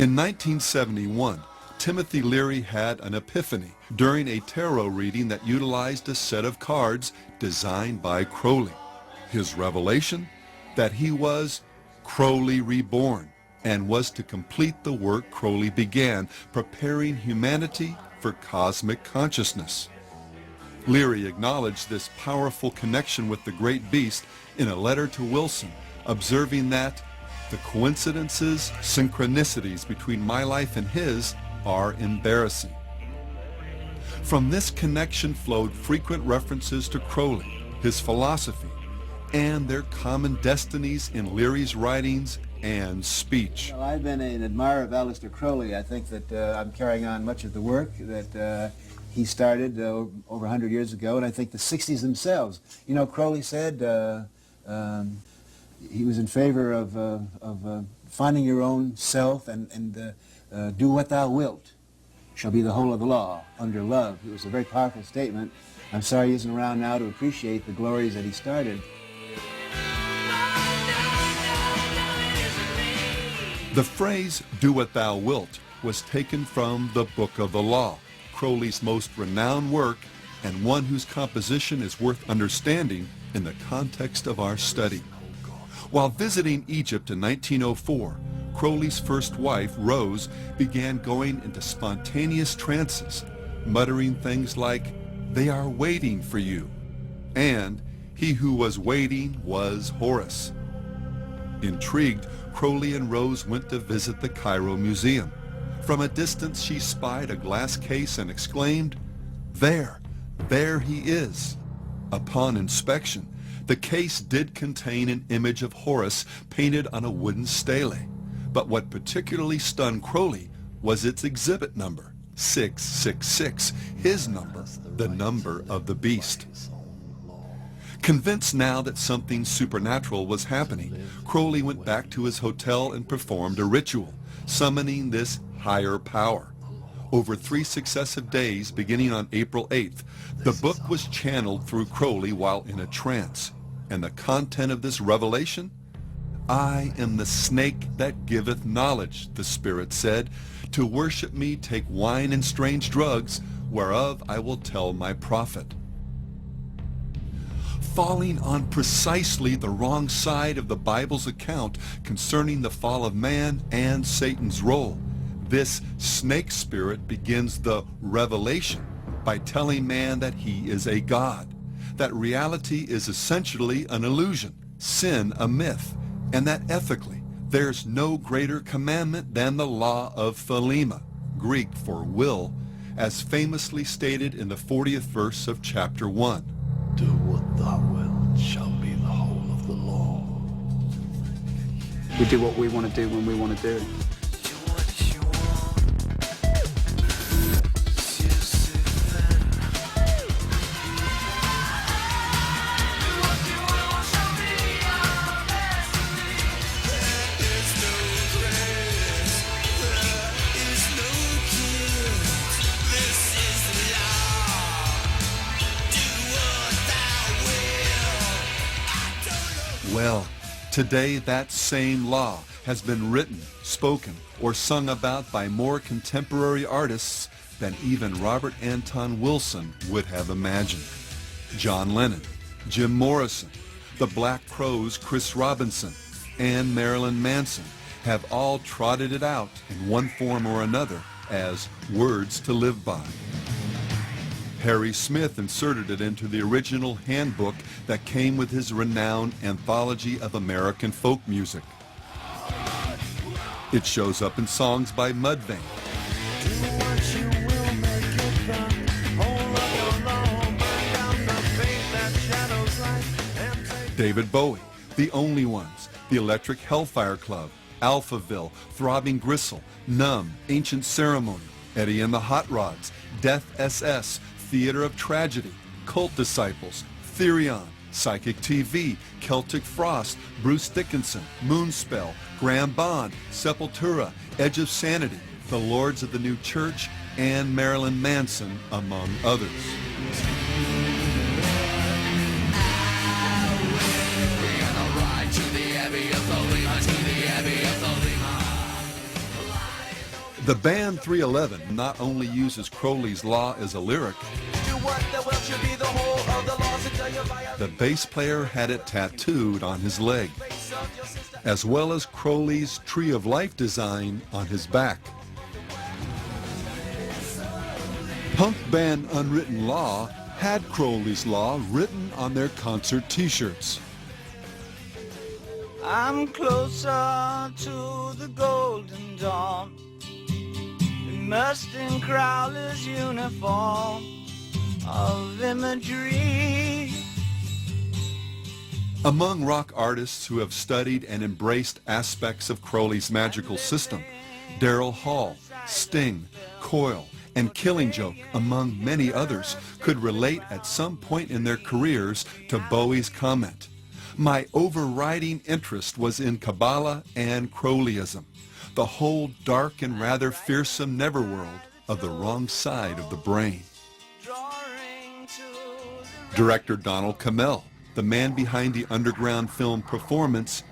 In 1971, Timothy Leary had an epiphany during a tarot reading that utilized a set of cards designed by Crowley. His revelation? That he was Crowley reborn and was to complete the work Crowley began, preparing humanity for cosmic consciousness. Leary acknowledged this powerful connection with the great beast in a letter to Wilson, observing that the coincidences, synchronicities between my life and his are embarrassing. From this connection flowed frequent references to Crowley, his philosophy, and their common destinies in Leary's writings and speech. Well, I've been an admirer of Aleister Crowley. I think that I'm carrying on much of the work that he started over 100 years ago, and I think the 60s themselves. You know, Crowley said he was in favor of finding your own self and do what thou wilt shall be the whole of the law under love. It was a very powerful statement. I'm sorry he isn't around now to appreciate the glories that he started. The phrase, do what thou wilt, was taken from the Book of the Law, Crowley's most renowned work and one whose composition is worth understanding in the context of our study. While visiting Egypt in 1904, Crowley's first wife, Rose, began going into spontaneous trances, muttering things like, "They are waiting for you," and "He who was waiting was Horus." Intrigued, Crowley and Rose went to visit the Cairo Museum. From a distance, she spied a glass case and exclaimed, there he is." Upon inspection, the case did contain an image of Horus painted on a wooden stele. But what particularly stunned Crowley was its exhibit number, 666, his number, the number of the beast. Convinced now that something supernatural was happening, Crowley went back to his hotel and performed a ritual, summoning this higher power. Over 3 successive days, beginning on April 8th, the book was channeled through Crowley while in a trance. And the content of this revelation? "I am the snake that giveth knowledge," the Spirit said. "To worship me take wine and strange drugs, whereof I will tell my prophet." Falling on precisely the wrong side of the Bible's account concerning the fall of man and Satan's role, this snake spirit begins the revelation by telling man that he is a god, that reality is essentially an illusion, sin a myth, and that ethically there's no greater commandment than the law of Thelema, Greek for will, as famously stated in the 40th verse of chapter 1. Do what thou wilt shall be the whole of the law. We do what we want to do when we want to do it. Well, today that same law has been written, spoken, or sung about by more contemporary artists than even Robert Anton Wilson would have imagined. John Lennon, Jim Morrison, the Black Crowes' Chris Robinson, and Marilyn Manson have all trotted it out in one form or another as words to live by. Harry Smith inserted it into the original handbook that came with his renowned Anthology of American Folk Music. It shows up in songs by Mudvayne, David Bowie, The Only Ones, The Electric Hellfire Club, Alphaville, Throbbing Gristle, Numb, Ancient Ceremony, Eddie and the Hot Rods, Death SS, Theater of Tragedy, Cult Disciples, Therion, Psychic TV, Celtic Frost, Bruce Dickinson, Moonspell, Graham Bond, Sepultura, Edge of Sanity, The Lords of the New Church, and Marilyn Manson, among others. The band 311 not only uses Crowley's Law as a lyric, the bass player had it tattooed on his leg, as well as Crowley's Tree of Life design on his back. Punk band Unwritten Law had Crowley's Law written on their concert t-shirts. I'm closer to the golden dawn, immersed in Crowley's uniform of imagery. Among rock artists who have studied and embraced aspects of Crowley's magical system, Daryl Hall, Sting, Coil, and Killing Joke, among many others, could relate at some point in their careers to Bowie's comment, "My overriding interest was in Kabbalah and Crowleyism, the whole dark and rather fearsome netherworld of the wrong side of the brain." Director Donald Cammell, the man behind the underground film Performance,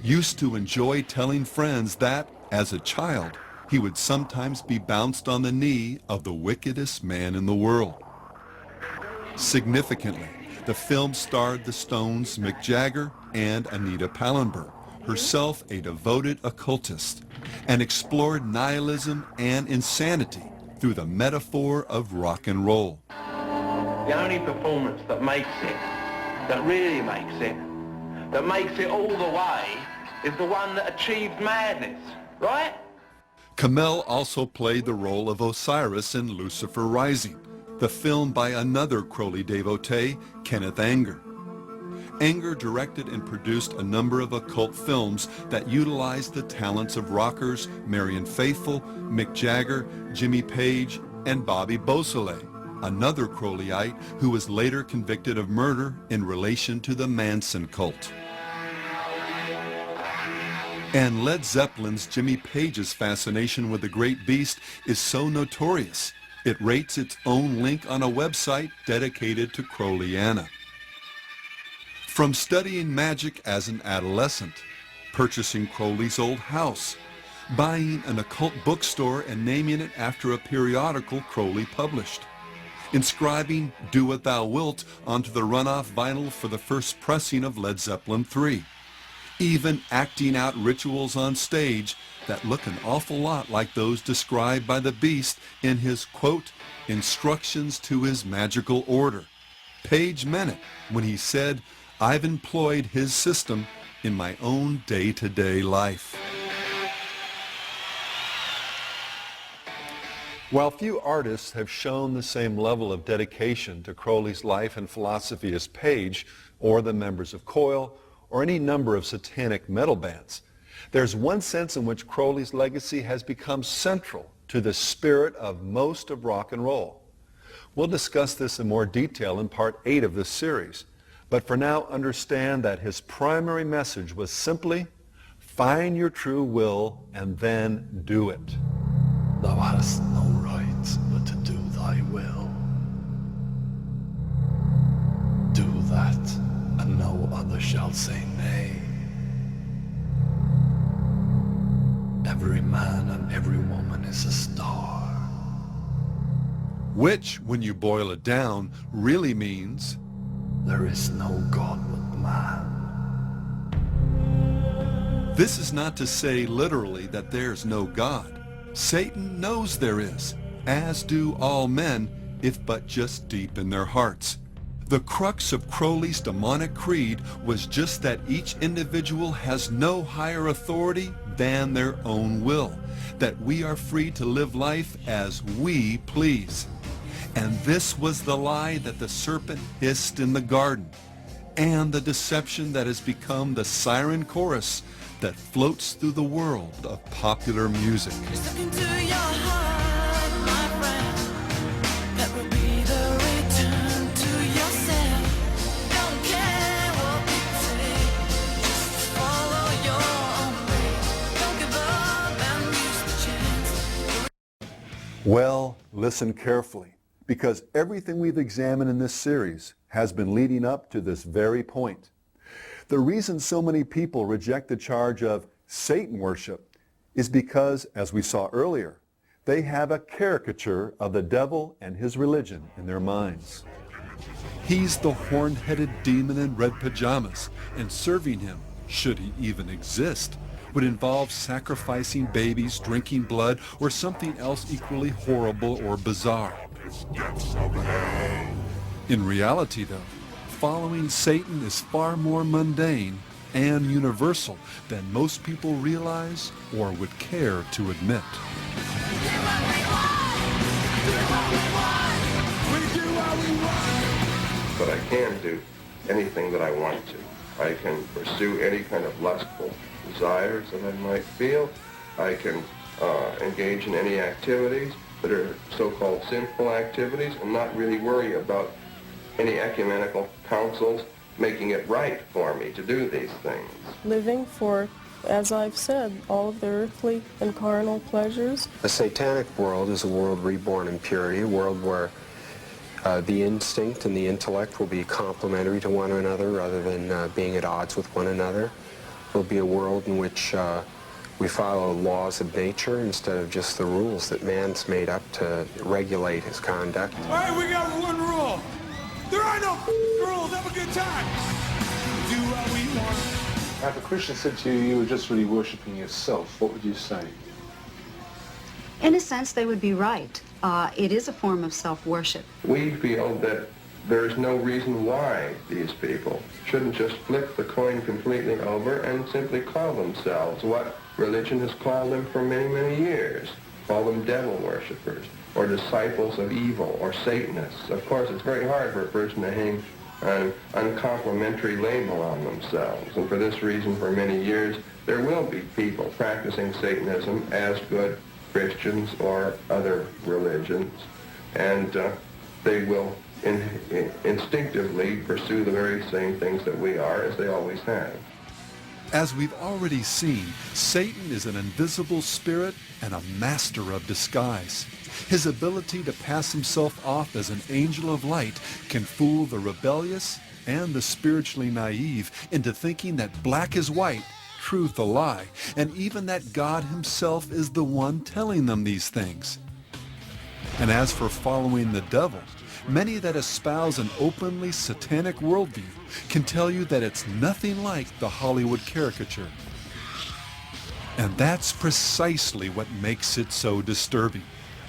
used to enjoy telling friends that, as a child, he would sometimes be bounced on the knee of the wickedest man in the world. Significantly, the film starred the Stones' Mick Jagger and Anita Pallenberg, herself a devoted occultist, and explored nihilism and insanity through the metaphor of rock and roll. The only performance that makes it, that really makes it all the way, is the one that achieves madness, right? Cammell also played the role of Osiris in Lucifer Rising, the film by another Crowley devotee, Kenneth Anger. Anger directed and produced a number of occult films that utilized the talents of rockers Marian Faithfull, Mick Jagger, Jimmy Page, and Bobby Beausoleil, another Crowleyite who was later convicted of murder in relation to the Manson cult. And Led Zeppelin's Jimmy Page's fascination with the great beast is so notorious, it rates its own link on a website dedicated to Crowleyana. From studying magic as an adolescent, purchasing Crowley's old house, buying an occult bookstore and naming it after a periodical Crowley published, inscribing Do What Thou Wilt onto the runoff vinyl for the first pressing of Led Zeppelin III, even acting out rituals on stage that look an awful lot like those described by the Beast in his, quote, instructions to his magical order. Page meant it when he said, "I've employed his system in my own day-to-day life." While few artists have shown the same level of dedication to Crowley's life and philosophy as Page, or the members of Coil, or any number of satanic metal bands, there's one sense in which Crowley's legacy has become central to the spirit of most of rock and roll. We'll discuss this in more detail in part 8 of this series, but for now understand that his primary message was simply, find your true will and then do it. Thou hast no right but to do thy will. Do that, and no other shall say nay. Every man and every woman is a star. Which, when you boil it down, really means There is no God but man. this is not to say literally that there's no God. Satan knows there is, as do all men, if but just deep in their hearts. The crux of Crowley's demonic creed was just that each individual has no higher authority than their own will, that we are free to live life as we please. And this was the lie that the serpent hissed in the garden, and the deception that has become the siren chorus that floats through the world of popular music. Just look into your heart, my friend. That will be the return to yourself. Don't care what people say. Just follow your own way. Don't give up and use the chance. Well, listen carefully, because everything we've examined in this series has been leading up to this very point. The reason so many people reject the charge of Satan worship is because, as we saw earlier, they have a caricature of the devil and his religion in their minds. He's the horn-headed demon in red pajamas, and serving him, should he even exist, would involve sacrificing babies, drinking blood, or something else equally horrible or bizarre. In reality, though, following Satan is far more mundane and universal than most people realize or would care to admit. But I can do anything that I want to. I can pursue any kind of lustful desires that I might feel. I can engage in any activities that are so-called sinful activities and not really worry about any ecumenical councils making it right for me to do these things. Living for, as I've said, all of the earthly and carnal pleasures. A satanic world is a world reborn in purity, a world where the instinct and the intellect will be complementary to one another rather than being at odds with one another. It will be a world in which we follow laws of nature instead of just the rules that man's made up to regulate his conduct. All right, we got one rule. There are no rules. Have a good time. Do what we want. If a Christian said to you, you were just really worshiping yourself, what would you say? In a sense, they would be right. It is a form of self-worship. We feel that there is no reason why these people shouldn't just flip the coin completely over and simply call themselves what religion has called them for many, many years. Call them devil worshippers, or disciples of evil, or Satanists. Of course, it's very hard for a person to hang an uncomplimentary label on themselves. And for this reason, for many years, there will be people practicing Satanism as good Christians or other religions. And they will instinctively pursue the very same things that we are, as they always have. As we've already seen, Satan is an invisible spirit and a master of disguise. His ability to pass himself off as an angel of light can fool the rebellious and the spiritually naive into thinking that black is white, truth a lie, and even that God himself is the one telling them these things. And as for following the devil, many that espouse an openly satanic worldview can tell you that it's nothing like the Hollywood caricature. And that's precisely what makes it so disturbing,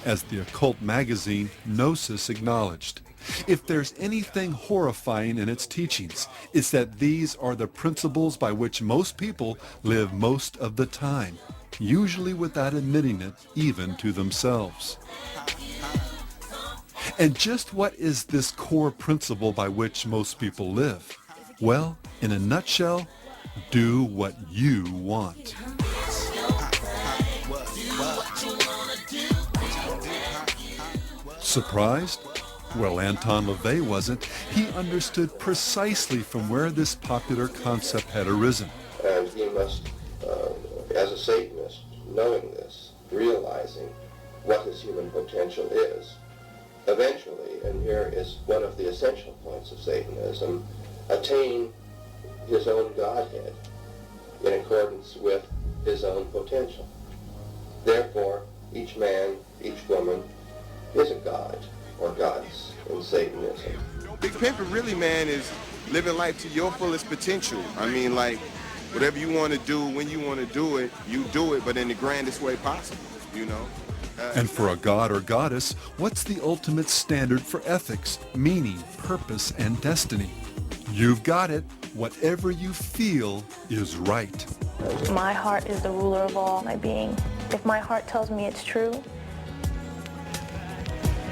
as the occult magazine Gnosis acknowledged. If there's anything horrifying in its teachings, it's that these are the principles by which most people live most of the time, usually without admitting it even to themselves. And just what is this core principle by which most people live? Well, in a nutshell, do what you want. Surprised? Well, Anton LaVey wasn't. He understood precisely from where this popular concept had arisen. And he must, as a Satanist, knowing this, realizing what his human potential is, eventually, and here is one of the essential points of Satanism, attain his own Godhead in accordance with his own potential. Therefore, each man, each woman is a god or goddess in Satanism. Big Pimpin' really, man, is living life to your fullest potential. I mean, like, whatever you want to do, when you want to do it, you do it, but in the grandest way possible, you know? And for a god or goddess, what's the ultimate standard for ethics, meaning, purpose, and destiny? You've got it. Whatever you feel is right. My heart is the ruler of all my being. If my heart tells me it's true,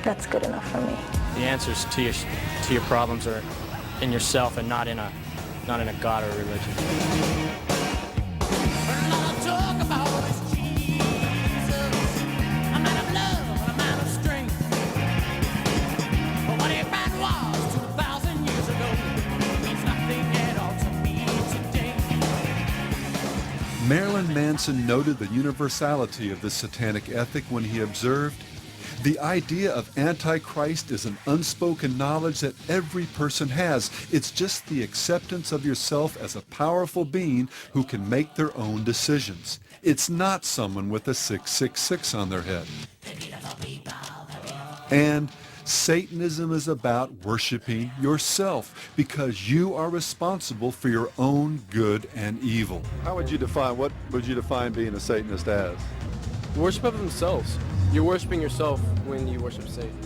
that's good enough for me. The answers to your problems are in yourself and not in a god or religion. Marilyn Manson noted the universality of the satanic ethic when he observed, "The idea of Antichrist is an unspoken knowledge that every person has. It's just the acceptance of yourself as a powerful being who can make their own decisions. It's not someone with a 666 on their head." And Satanism is about worshiping yourself because you are responsible for your own good and evil. What would you define being a Satanist as? Worship of themselves. You're worshiping yourself when you worship Satan.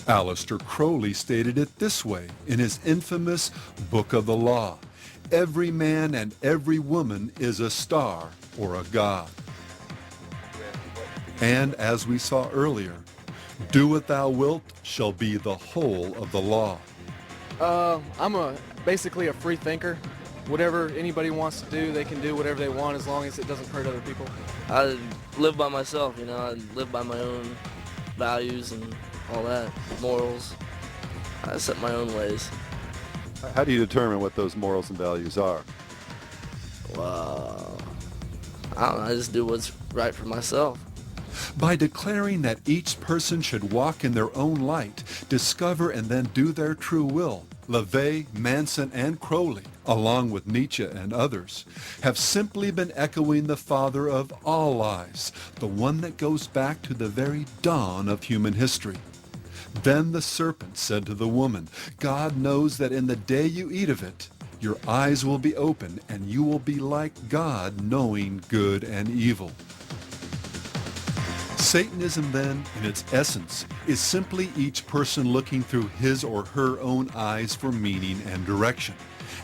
Aleister Crowley stated it this way in his infamous Book of the Law: every man and every woman is a star or a god. And as we saw earlier, do what thou wilt shall be the whole of the law. I'm basically a free thinker. Whatever anybody wants to do, they can do whatever they want as long as it doesn't hurt other people. I live by myself, you know, I live by my own values and all that, morals. I set my own ways. How do you determine what those morals and values are? Well, I don't know, I just do what's right for myself. By declaring that each person should walk in their own light, discover and then do their true will, LaVey, Manson, and Crowley, along with Nietzsche and others, have simply been echoing the father of all lies, the one that goes back to the very dawn of human history. Then the serpent said to the woman, God knows that in the day you eat of it, your eyes will be open and you will be like God, knowing good and evil. Satanism, then, in its essence, is simply each person looking through his or her own eyes for meaning and direction.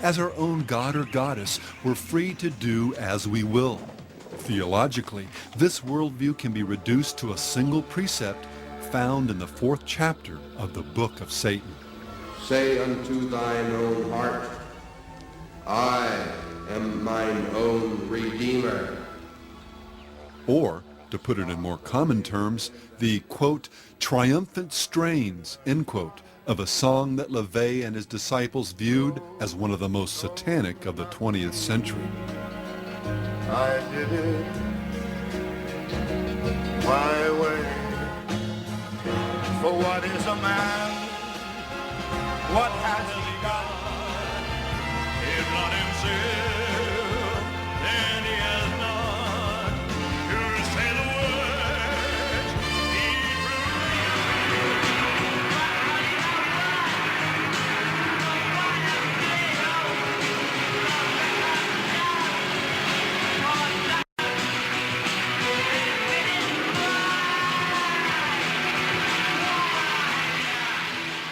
As our own god or goddess, we're free to do as we will. Theologically, this worldview can be reduced to a single precept found in the 4th chapter of the Book of Satan. Say unto thine own heart, I am mine own Redeemer. Or, to put it in more common terms, the, quote, triumphant strains, end quote, of a song that LaVey and his disciples viewed as one of the most satanic of the 20th century. I did it my way. For what is a man? What has he got? If not himself, then he has not. You say the words he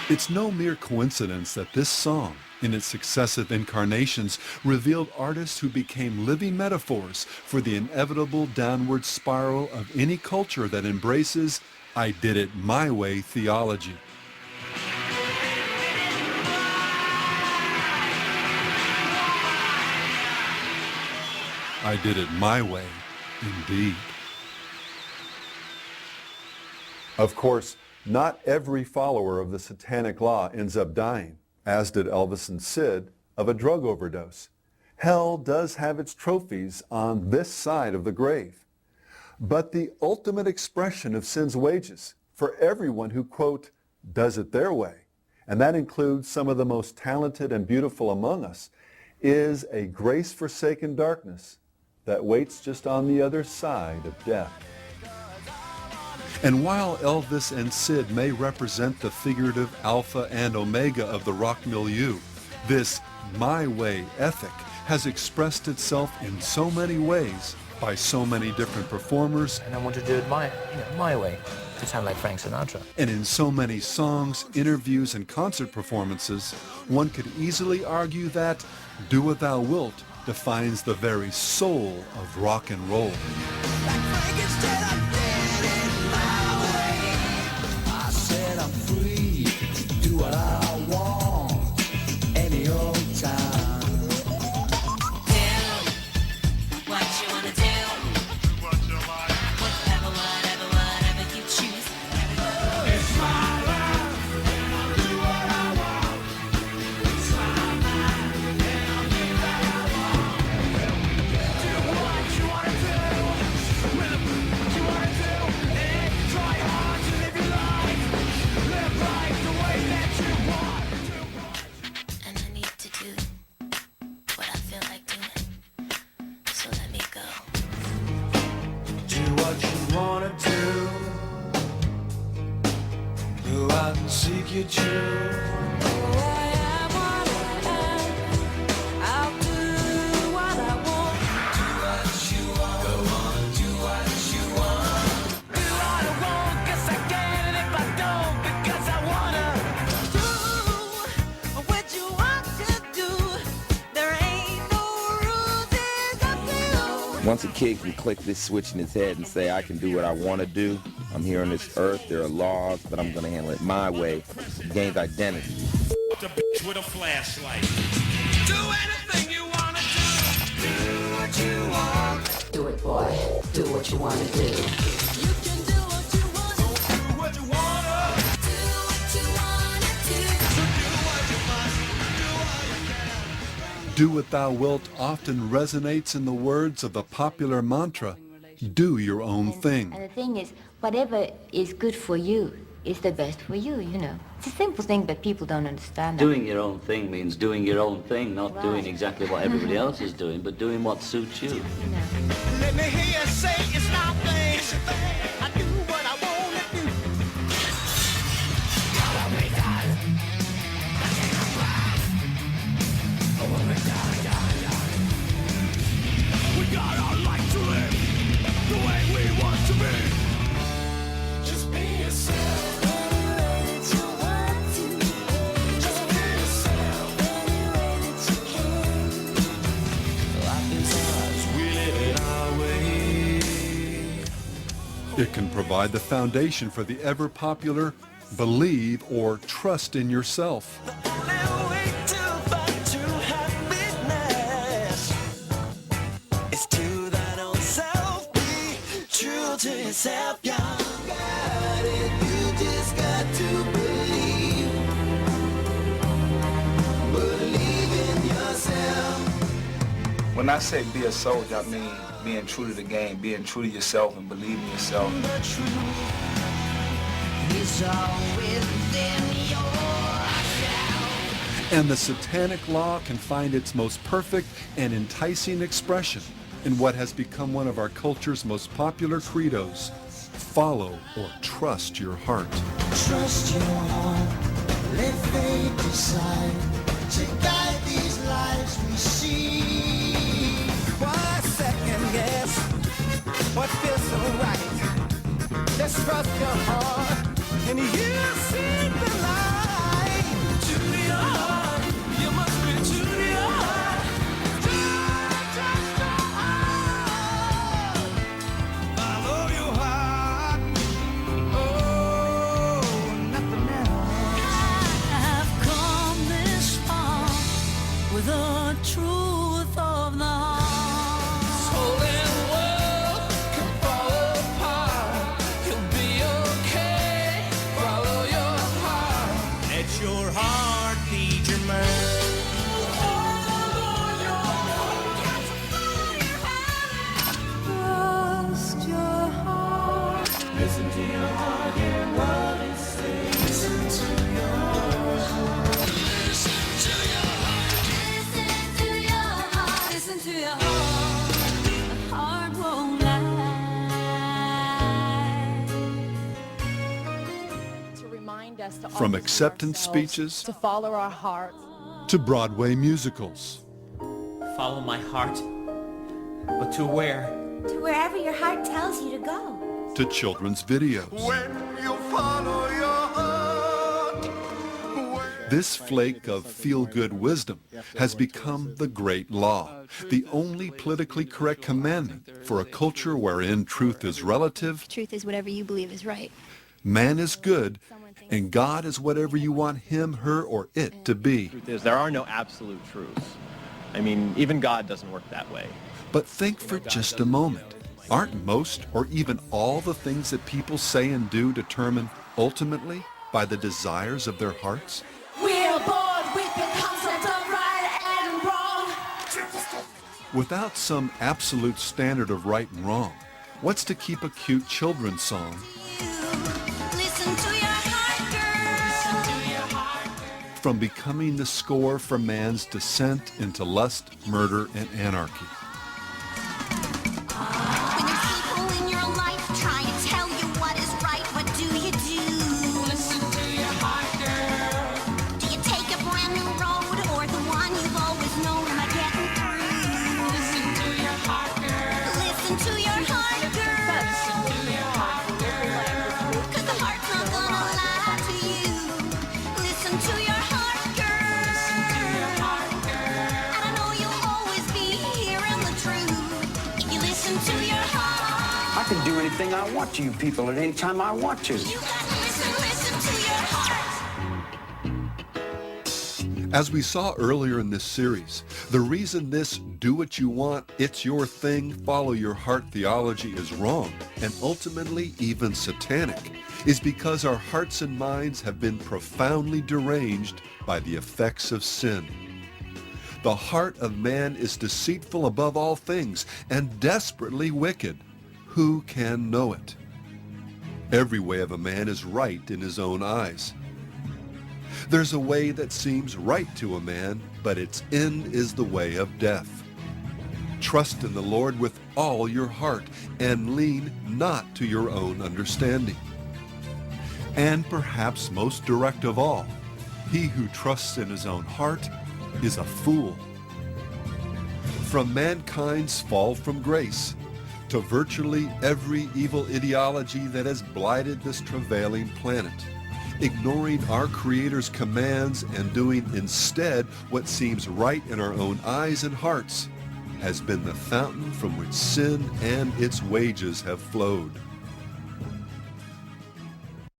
It's no mere coincidence that this song, in its successive incarnations, revealed artists who became living metaphors for the inevitable downward spiral of any culture that embraces I did it my way theology. I did it my way, indeed. Of course, not every follower of the satanic law ends up dying, as did Elvis and Sid, of a drug overdose. Hell does have its trophies on this side of the grave. But the ultimate expression of sin's wages for everyone who, quote, does it their way, and that includes some of the most talented and beautiful among us, is a grace-forsaken darkness that waits just on the other side of death. And while Elvis and Sid may represent the figurative alpha and omega of the rock milieu, this my way ethic has expressed itself in so many ways by so many different performers. And I want to do it my way, to sound like Frank Sinatra. And in so many songs, interviews, and concert performances, one could easily argue that Do What Thou Wilt defines the very soul of rock and roll. seek you true. Once a kid can click this switch in his head and say, I can do what I want to do, I'm here on this earth, there are laws, but I'm going to handle it my way, he gains identity. The bitch with a flashlight. Do anything you want to do. Do what you want. Do it, boy. Do what you want to do. You can do what you want. Do what you want to. Do what you want to do. Do what you must. Do what you can. Do what thou wilt often resonates in the words of the popular mantra, do your own thing. And the thing is, whatever is good for you is the best for you, you know. It's a simple thing, but people don't understand that. Doing your own thing means doing your own thing, not doing exactly what everybody else is doing, but doing what suits you. Let me hear you say it's not thing. It's a thing. I do what I want to do. We got our life to live the way we want to be. Just be yourself. Just be yourself. Life is ours, we live it our way. It can provide the foundation for the ever-popular believe or trust in yourself. To yourself, you got it. You just got to believe in yourself. When I say be a soldier, I mean being true to the game, being true to yourself and believing in yourself. The truth is all within yourself. And the satanic law can find its most perfect and enticing expression in what has become one of our culture's most popular credos, follow or trust your heart. Trust your heart, let fate decide to guide these lives we see. Why second guess what feels so right? Just trust your heart and you'll see the light. To your heart, you must be to your heart. The truth of the heart. Soul and world can fall apart. You'll be okay. Follow your heart. Let your heart lead your man. Trust your heart. Listen to your heart. Hear what it says. Listen to your heart. Listen to your heart. Listen to your heart, the heart won't lie. To remind us to From always acceptance do ourselves, speeches to follow our heart, to Broadway musicals, Follow my heart. But to where? To wherever your heart tells you to go. to children's videos. When you follow your heart. This flake of feel-good wisdom has become the great law, the only politically correct commandment for a culture wherein truth is relative, Truth is whatever you believe is right. man is good, and God is whatever you want him, her, or it to be. Truth is, there are no absolute truths. I mean, even God doesn't work that way. But think for just a moment. Aren't most or even all the things that people say and do determined ultimately by the desires of their hearts? We're bored with the concept of right and wrong. Without some absolute standard of right and wrong, what's to keep a cute children's song Listen to your heart, girl. Listen to your heart. from becoming the score for man's descent into lust, murder, and anarchy? When there's people in your life trying to tell you what is right, what do you do? Listen to your heart. anything I want to you people at any time I want to. As we saw earlier in this series, the reason this do what you want, it's your thing, follow your heart theology is wrong, and ultimately even satanic, is because our hearts and minds have been profoundly deranged by the effects of sin. The heart of man is deceitful above all things and desperately wicked. Who can know it? Every way of a man is right in his own eyes. There's a way that seems right to a man, but its end is the way of death. Trust in the Lord with all your heart and lean not to your own understanding. And perhaps most direct of all, he who trusts in his own heart is a fool. From mankind's fall from grace to virtually every evil ideology that has blighted this travailing planet, ignoring our Creator's commands and doing instead what seems right in our own eyes and hearts has been the fountain from which sin and its wages have flowed.